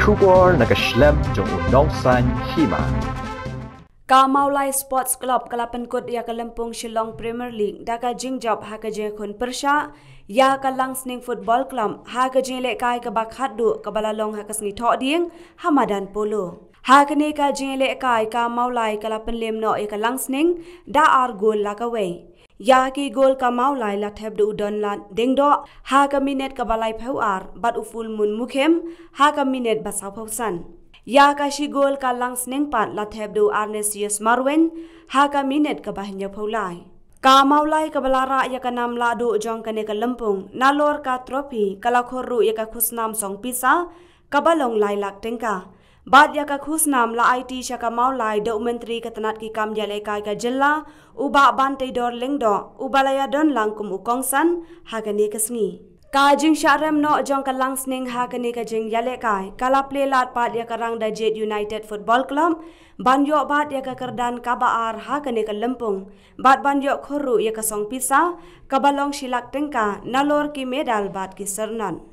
Kubor nakaslem jong unongsan Hima. Ka Mawlai Sports Club kalapankot ya kalempong Shillong Premier League daka jingjob ha ka jekon persya ya ka langsning football club ha ka jingle kai ka bakhaddu ka balalong ha kasni tho ding Hamadan Polo. Ha ka ne ka jingle kai ka Mawlai kalapan lemno ya ka langsning da ar gol la ka wei. Ya ki gol ka Mawlai la theb du udon la dingdo ha ka minute ka balai phau ar bat uful mun mukhem ha ka minute basau phausan. Ya ka shi gol ka langs ning pat la theb du Arnesius Marwen ha ka minute ka bahnya phaulai. Ka Mawlai ka balara ya ka nam la du Jong ka ne ka lempung nalor ka trophy kala khorru ya ka Khusnam song Pisa ka balong lai lak tengka. Bad ya ka Khusnam la IT sya ka Mawlai do menteri ka tanat ki kam ya le kai ka jella uba bantai dor lengdo ubalaya don lang kum ukongsan ha ka ne ka sngi. Ka jing syarem no Jong ka langsning ha ka ne ka jing yale kai kala play lat pat ya ka rang da Jet United Football Club banyo bat ya ka kerdan ka baar ha ka ne ka lempung bat banyo khorru ya ka song Pisa ka balong silak tengka nalor ki medal bat ki sernan.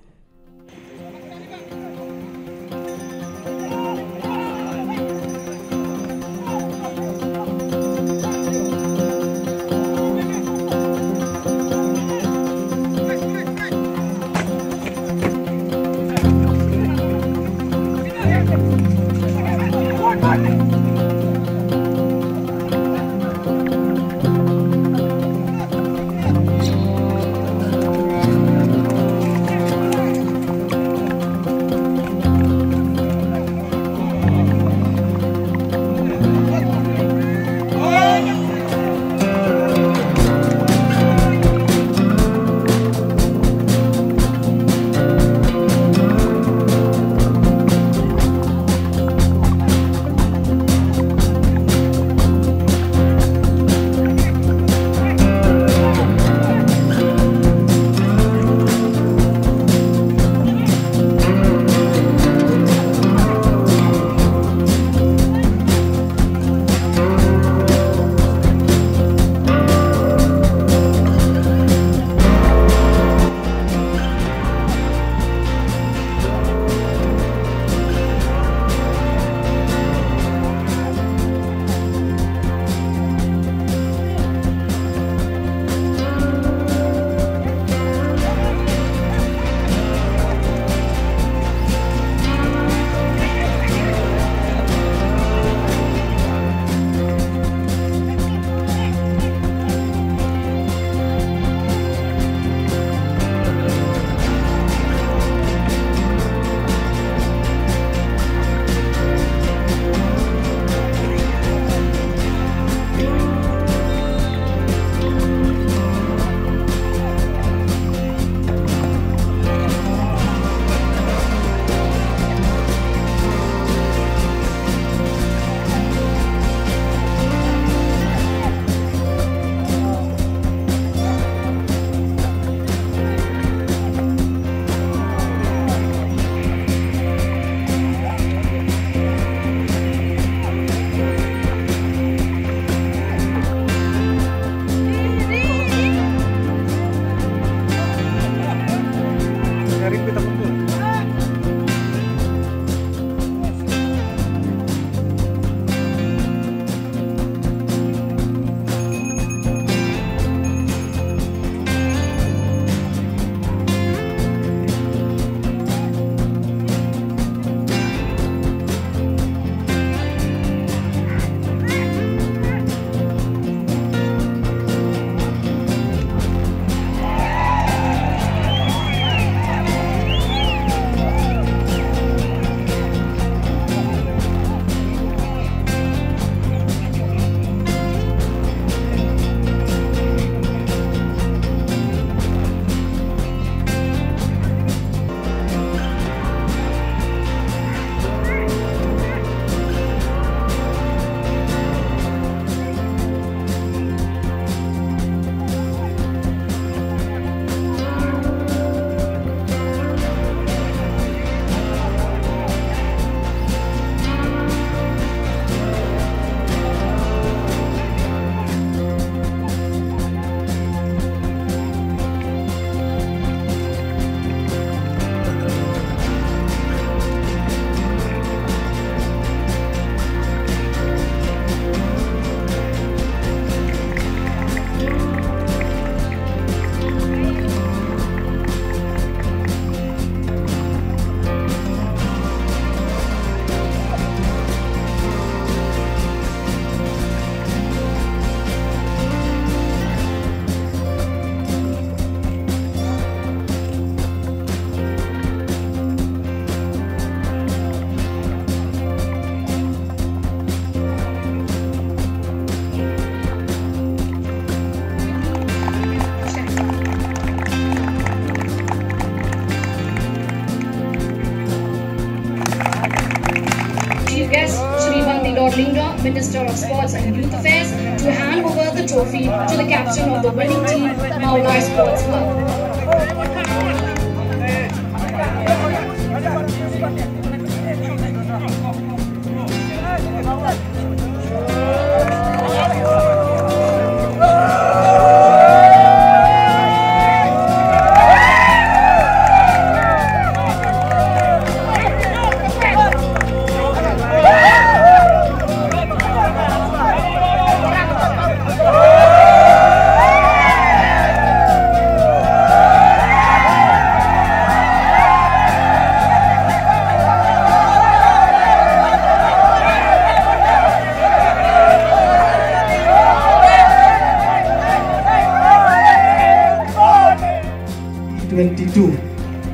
Lingam, Minister of Sports and Youth Affairs, to hand over the trophy to the captain of the winning team, Mawlai Sports Club.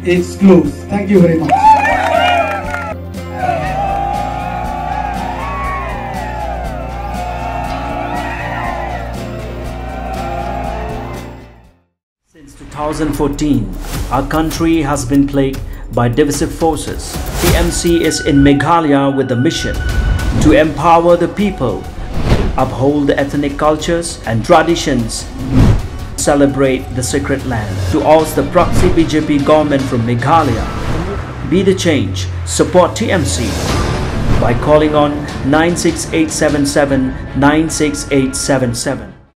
It's closed. Thank you very much. Since 2014, our country has been plagued by divisive forces. TMC is in Meghalaya with the mission to empower the people, uphold the ethnic cultures and traditions, celebrate the sacred land. To oust the proxy BJP government from Meghalaya, be the change, support TMC by calling on 96877 96877.